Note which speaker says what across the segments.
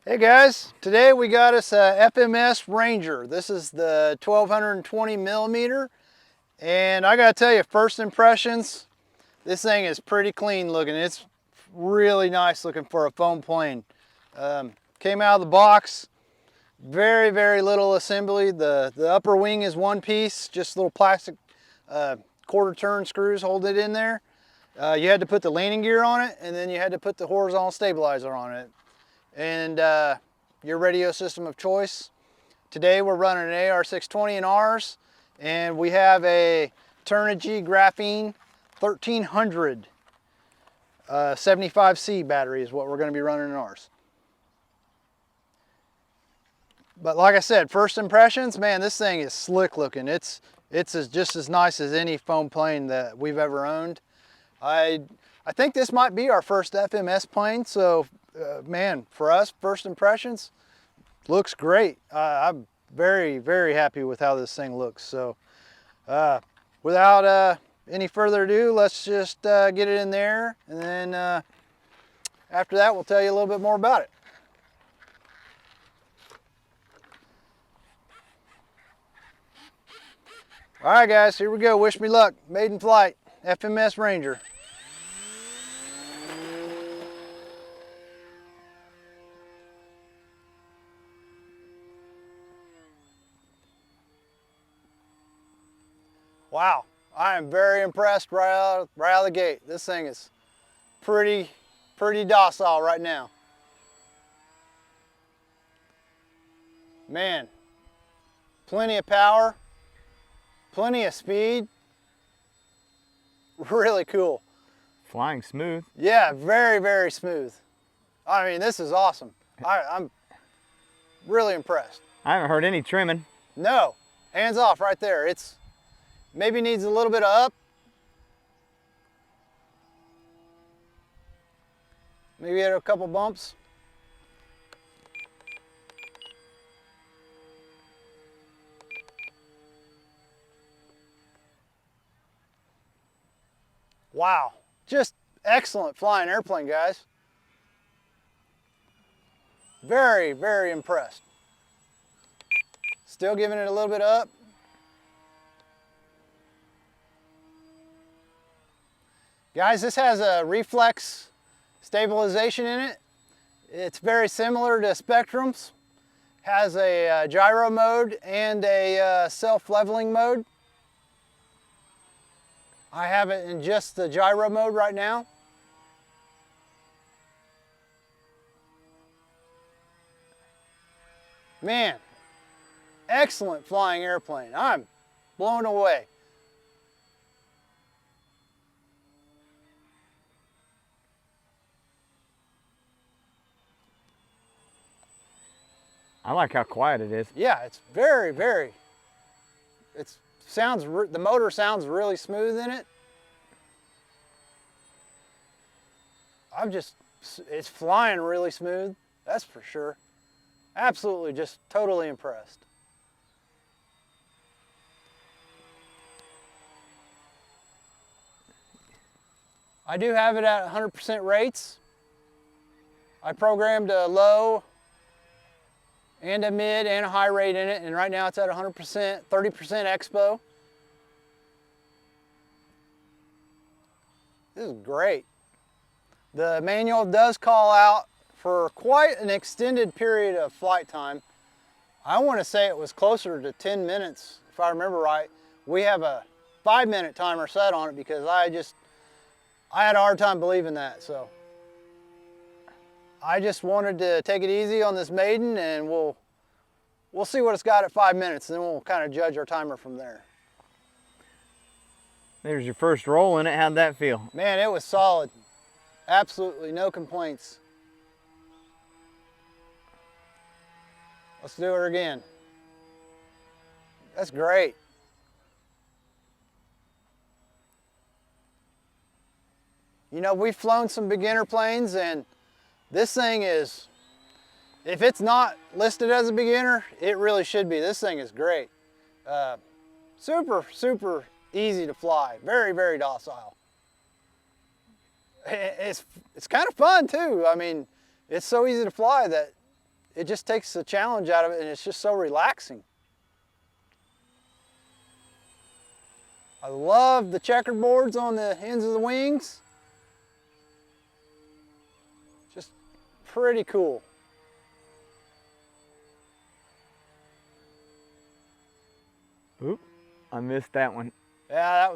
Speaker 1: Hey guys, today we got us a FMS Ranger. This is the 1220 millimeter, and I gotta tell you, first impressions, this thing is pretty clean looking. It's really nice looking for a foam plane. Came out of the box, very little assembly. The upper wing is one piece, just little plastic quarter turn screws hold it in there. You had to put the landing gear on it, and then you had to put the horizontal stabilizer on it. And your radio system of choice. Today we're running an AR620 in ours, and we have a Turnigy Graphene 1300 75C battery is what we're going to be running in ours. But like I said, first impressions, man, this thing is slick looking. It's just as nice as any foam plane that we've ever owned. I think this might be our first FMS plane, so man, for us, first impressions, looks great. I'm very happy with how this thing looks. So without any further ado, let's just get it in there, and then after that we'll tell you a little bit more about it. All right guys, here we go. Wish me luck. Maiden flight, FMS Ranger. Wow, I am very impressed right out of the gate. This thing is pretty docile right now. Man, plenty of power, plenty of speed, really cool.
Speaker 2: Flying smooth.
Speaker 1: Yeah, very smooth. I mean, this is awesome. I'm really impressed.
Speaker 2: I haven't heard any trimming.
Speaker 1: No, hands off right there. It's maybe needs a little bit of up. Maybe hit a couple bumps. Wow, just excellent flying airplane, guys. Very impressed. Still giving it a little bit up. Guys, this has a reflex stabilization in it. It's very similar to Spectrum's. Has a gyro mode and a self-leveling mode. I have it in just the gyro mode right now. Man, excellent flying airplane. I'm blown away.
Speaker 2: I like how quiet it is.
Speaker 1: Yeah, it's very the motor sounds really smooth in it. It's flying really smooth, that's for sure. Absolutely, just totally impressed. I do have it at 100% rates. I programmed a low and a mid and a high rate in it, and right now it's at 100%, 30% expo. This is great. The manual does call out for quite an extended period of flight time. I want to say it was closer to 10 minutes, if I remember right. We have a 5-minute timer set on it because I had a hard time believing that, so. I just wanted to take it easy on this maiden, and we'll see what it's got at 5 minutes, and then we'll kind of judge our timer from there.
Speaker 2: There's your first roll in it. How'd that feel?
Speaker 1: Man, it was solid. Absolutely no complaints. Let's do it again. That's great. You know, we've flown some beginner planes, and this thing is, if it's not listed as a beginner, it really should be. This thing is great. Super easy to fly. Very docile. It's kind of fun too. I mean, it's so easy to fly that it just takes the challenge out of it, and it's just so relaxing. I love the checkerboards on the ends of the wings. Just pretty cool.
Speaker 2: Oop, I missed that one.
Speaker 1: Yeah,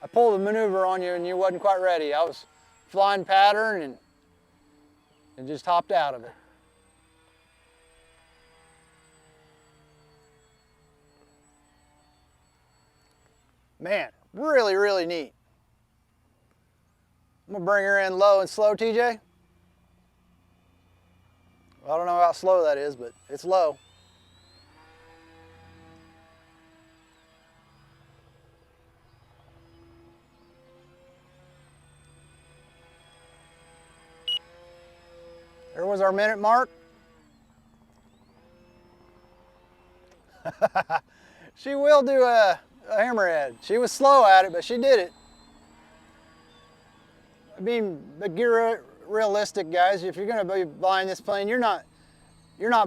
Speaker 1: I pulled a maneuver on you and you wasn't quite ready. I was flying pattern and just hopped out of it. Man, really, really neat. I'm gonna bring her in low and slow, TJ. Well, I don't know how slow that is, but it's low. There was our minute mark. She will do a hammerhead. She was slow at it, but she did it. I mean, realistic, guys. If you're going to be buying this plane, you're not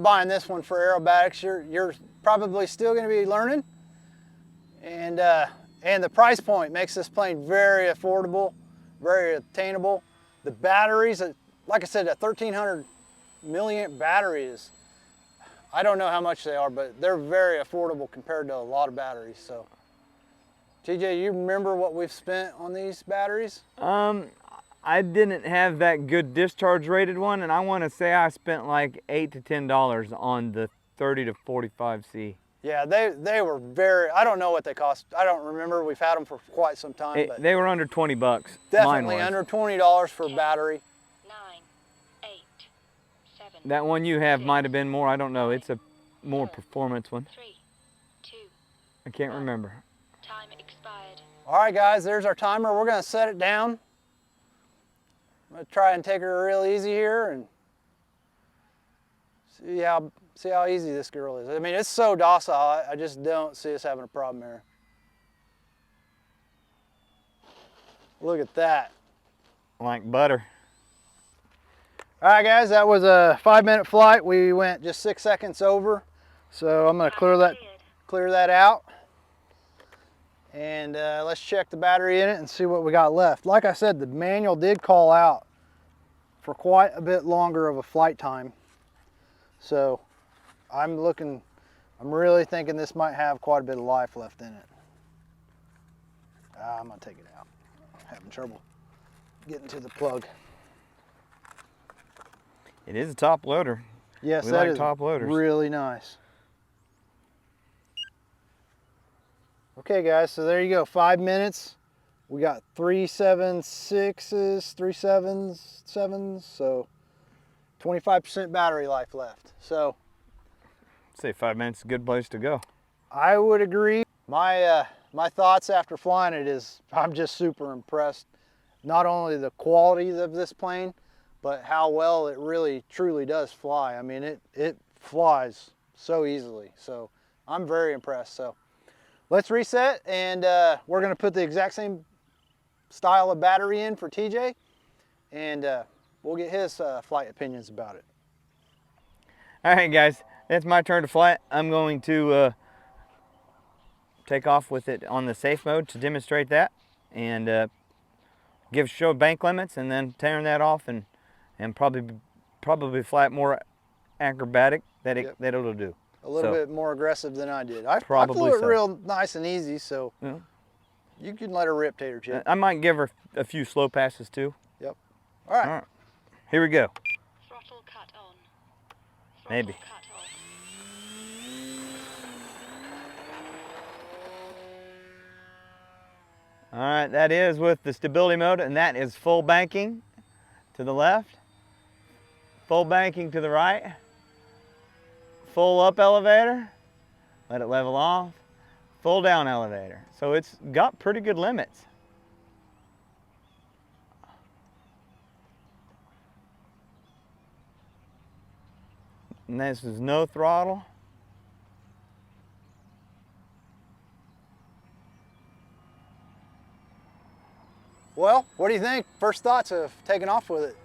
Speaker 1: buying this one for aerobatics. You're probably still going to be learning, and the price point makes this plane very affordable, very attainable. The batteries, like I said, a 1300 milliamp battery is, I don't know how much they are, but they're very affordable compared to a lot of batteries. So, TJ, you remember what we've spent on these batteries?
Speaker 2: I didn't have that good discharge rated one, and I want to say I spent like $8 to $10 on the 30 to 45C.
Speaker 1: Yeah, they were very, I don't know what they cost. I don't remember. We've had them for quite some time. But
Speaker 2: they were under 20 bucks.
Speaker 1: Definitely under $20 for a battery.
Speaker 3: 9, 8, 7.
Speaker 2: That one you have might have been more. I don't know. It's a more performance one.
Speaker 3: 3, 2.
Speaker 2: I can't remember.
Speaker 3: Time expired.
Speaker 1: All right, guys, there's our timer. We're going to set it down. I'm going to try and take her real easy here and see how easy this girl is. I mean, it's so docile. I just don't see us having a problem here. Look at that.
Speaker 2: Like butter.
Speaker 1: All right, guys, that was a 5-minute flight. We went just 6 seconds over. So I'm going to clear that out. And let's check the battery in it and see what we got left. Like I said, the manual did call out for quite a bit longer of a flight time. So I'm really thinking this might have quite a bit of life left in it. I'm gonna take it out. I'm having trouble getting to the plug.
Speaker 2: It is a top loader.
Speaker 1: Yes,
Speaker 2: we
Speaker 1: that
Speaker 2: like
Speaker 1: is
Speaker 2: top loaders.
Speaker 1: Really nice. Okay, guys, so there you go. 5 minutes. We got 3 7.6s, 3 7s, so 25% battery life left. So
Speaker 2: I'd say 5 minutes is a good place to go.
Speaker 1: I would agree. My thoughts after flying it is I'm just super impressed. Not only the quality of this plane, but how well it really truly does fly. I mean, it flies so easily. So I'm very impressed. So let's reset, and we're going to put the exact same style of battery in for TJ, and we'll get his flight opinions about it.
Speaker 2: All right, guys, it's my turn to fly. I'm going to take off with it on the safe mode to demonstrate that, and show bank limits, and then turn that off, and probably fly it more acrobatic that it'll do.
Speaker 1: A little bit more aggressive than I did. I
Speaker 2: Probably
Speaker 1: flew it
Speaker 2: so.
Speaker 1: real nice and easy, so
Speaker 2: Yeah.
Speaker 1: you can let her rip, Tater Chip.
Speaker 2: I might give her a few slow passes too.
Speaker 1: Yep. All right.
Speaker 2: All right. Here we go.
Speaker 3: Throttle cut on.
Speaker 2: Maybe.
Speaker 3: Cut off.
Speaker 2: All right, that is with the stability mode, and that is full banking to the left, full banking to the right, full up elevator, let it level off, full down elevator. So it's got pretty good limits. And this is no throttle.
Speaker 1: Well, what do you think? First thoughts of taking off with it?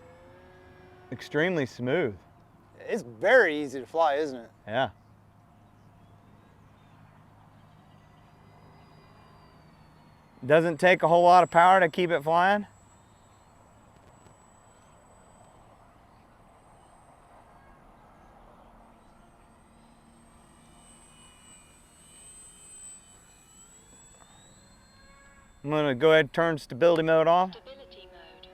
Speaker 2: Extremely smooth.
Speaker 1: It's very easy to fly, isn't it?
Speaker 2: Yeah. Doesn't take a whole lot of power to keep it flying. I'm gonna go ahead and turn stability mode off.
Speaker 3: Stability mode.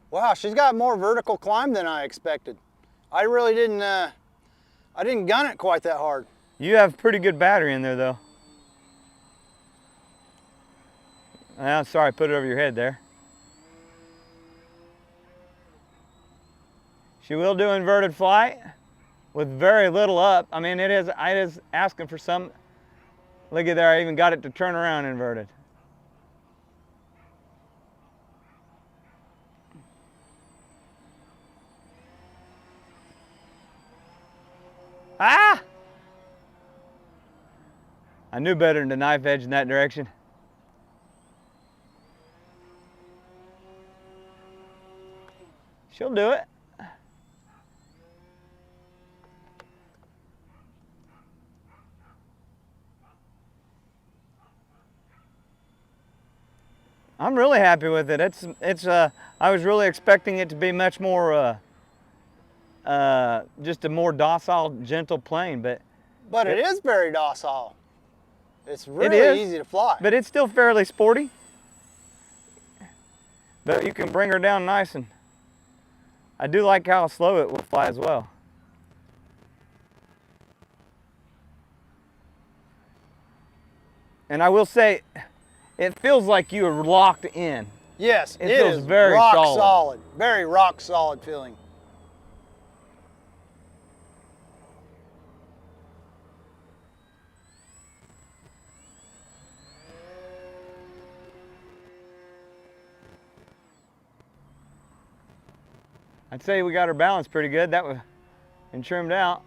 Speaker 1: Wow, she's got more vertical climb than I expected. I really didn't, I didn't gun it quite that hard.
Speaker 2: You have pretty good battery in there though. I'm sorry, I put it over your head there. She will do inverted flight with very little up. I mean, it is asking for some. Look at there, I even got it to turn around inverted. Ah! I knew better than to knife edge in that direction. She'll do it. I'm really happy with it. I was really expecting it to be much more, just a more docile, gentle plane, but
Speaker 1: it is very docile. It's
Speaker 2: it
Speaker 1: really
Speaker 2: is,
Speaker 1: easy to fly.
Speaker 2: but it's still fairly sporty. But you can bring her down nice, and I do like how slow it will fly as well. And I will say, it feels like you are locked in.
Speaker 1: Yes,
Speaker 2: It feels
Speaker 1: is
Speaker 2: very
Speaker 1: rock
Speaker 2: solid.
Speaker 1: Very rock solid feeling.
Speaker 2: I'd say we got her balanced pretty good. That was and trimmed out.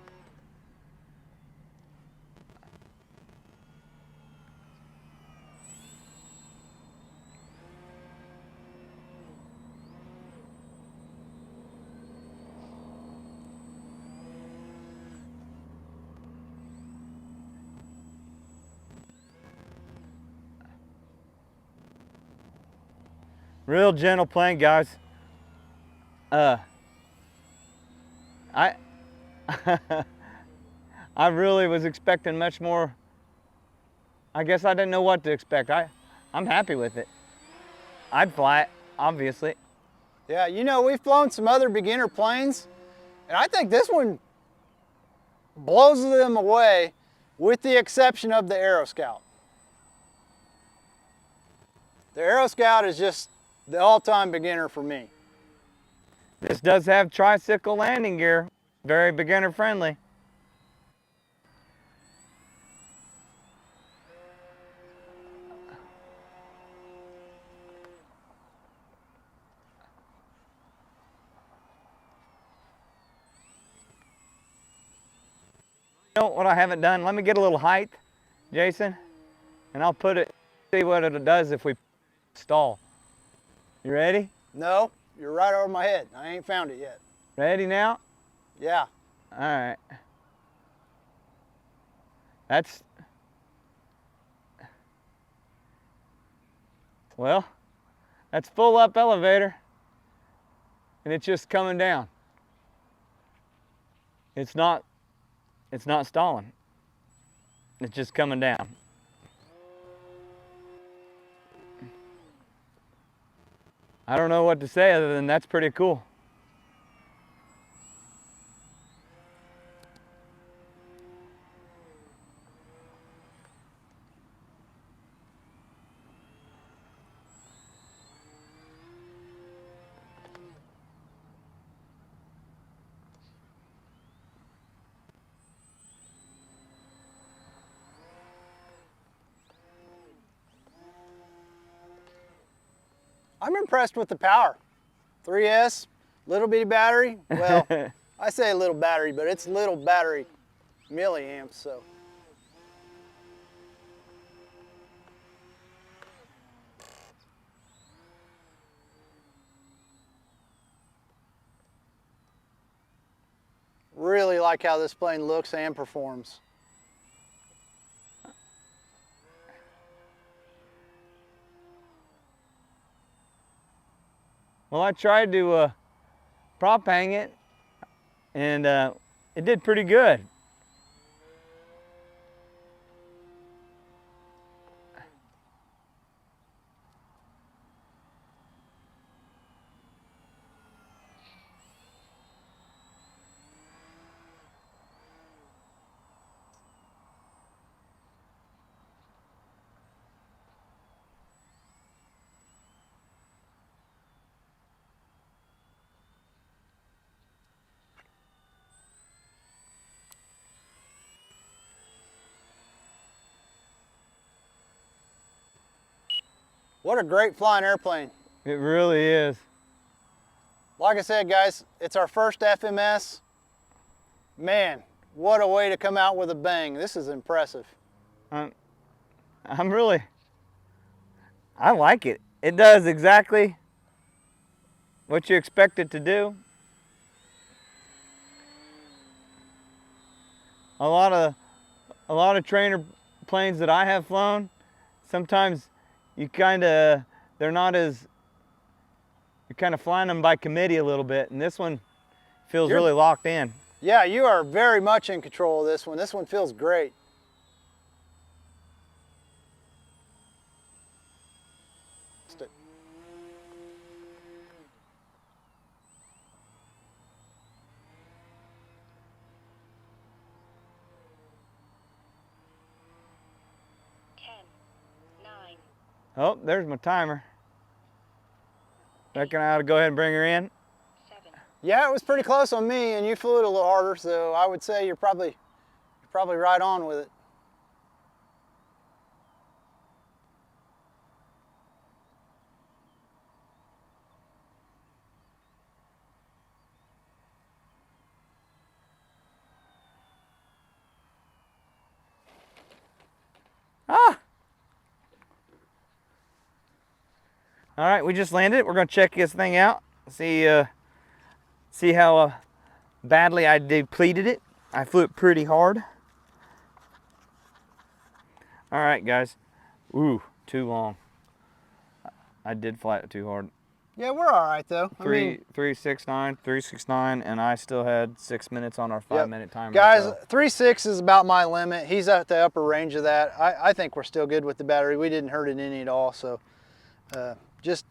Speaker 2: Real gentle plane, guys. I I really was expecting much more. I guess I didn't know what to expect. I'm happy with it. I'd fly it, obviously.
Speaker 1: Yeah, you know, we've flown some other beginner planes, and I think this one blows them away, with the exception of the Aero Scout. The Aero Scout is just the all-time beginner for me.
Speaker 2: This does have tricycle landing gear, very beginner friendly. You know what I haven't done? Let me get a little height, Jason, and I'll put it, see what it does if we stall. You ready?
Speaker 1: No, you're right over my head. I ain't found it yet.
Speaker 2: Ready now?
Speaker 1: Yeah.
Speaker 2: All right. That's, well, that's full up elevator, and it's just coming down. It's not stalling. It's just coming down. I don't know what to say other than that's pretty cool.
Speaker 1: I'm impressed with the power. 3S, little bitty battery. Well, I say little battery, but it's little battery milliamps, so. Really like how this plane looks and performs.
Speaker 2: Well, I tried to prop hang it, and it did pretty good.
Speaker 1: What a great flying airplane.
Speaker 2: It really is.
Speaker 1: Like I said, guys, it's our first FMS. Man, what a way to come out with a bang. This is impressive.
Speaker 2: I like it. It does exactly what you expect it to do. A lot of trainer planes that I have flown, sometimes they're kind of flying them by committee a little bit, and this one feels really locked in.
Speaker 1: Yeah, you are very much in control of this one. This one feels great.
Speaker 2: Oh, there's my timer. Reckon I ought to go ahead and bring her in.
Speaker 3: 7.
Speaker 1: Yeah, it was pretty close on me, and you flew it a little harder, so I would say you're probably right on with it.
Speaker 2: Ah! All right, we just landed. We're gonna check this thing out. See how badly I depleted it. I flew it pretty hard. All right, guys. Ooh, too long. I did fly it too hard.
Speaker 1: Yeah, we're all right though.
Speaker 2: 369, and I still had 6 minutes on our 5-minute timer.
Speaker 1: Guys,
Speaker 2: so.
Speaker 1: 3.6 is about my limit. He's at the upper range of that. I think we're still good with the battery. We didn't hurt it any at all. So just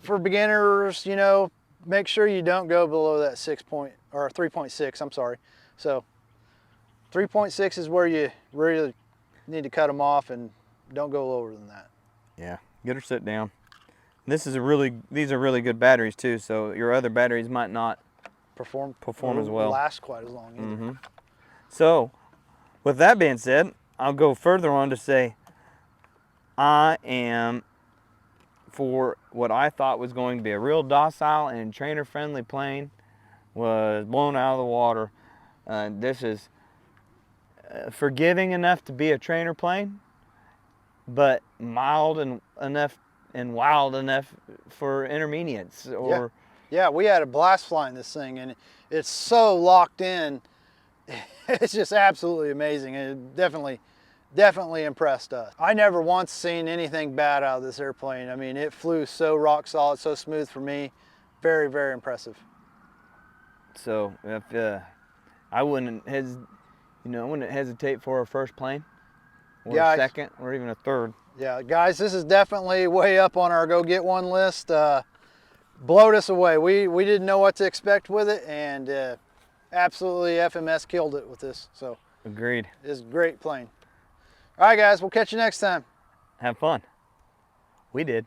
Speaker 1: for beginners, you know, make sure you don't go below that 3.6. I'm sorry. So 3.6 is where you really need to cut them off, and don't go lower than that.
Speaker 2: Yeah, get her sit down. These are really good batteries too, so your other batteries might not perform as well.
Speaker 1: Last quite as long either.
Speaker 2: Mm-hmm. So, with that being said, I'll go further on to say I am, for what I thought was going to be a real docile and trainer-friendly plane, was blown out of the water. This is forgiving enough to be a trainer plane, but mild enough and wild enough for intermediates. Or
Speaker 1: yeah, we had a blast flying this thing, and it's so locked in. It's just absolutely amazing, and it definitely impressed us. I never once seen anything bad out of this airplane. I mean, it flew so rock solid, so smooth for me. Very, very impressive.
Speaker 2: So if I wouldn't hesitate for a first plane, or a second, or even a third.
Speaker 1: Yeah, guys, this is definitely way up on our go get one list. Blowed us away. We didn't know what to expect with it, and absolutely FMS killed it with this. So
Speaker 2: agreed.
Speaker 1: It's a great plane. All right, guys, we'll catch you next time.
Speaker 2: Have fun. We did.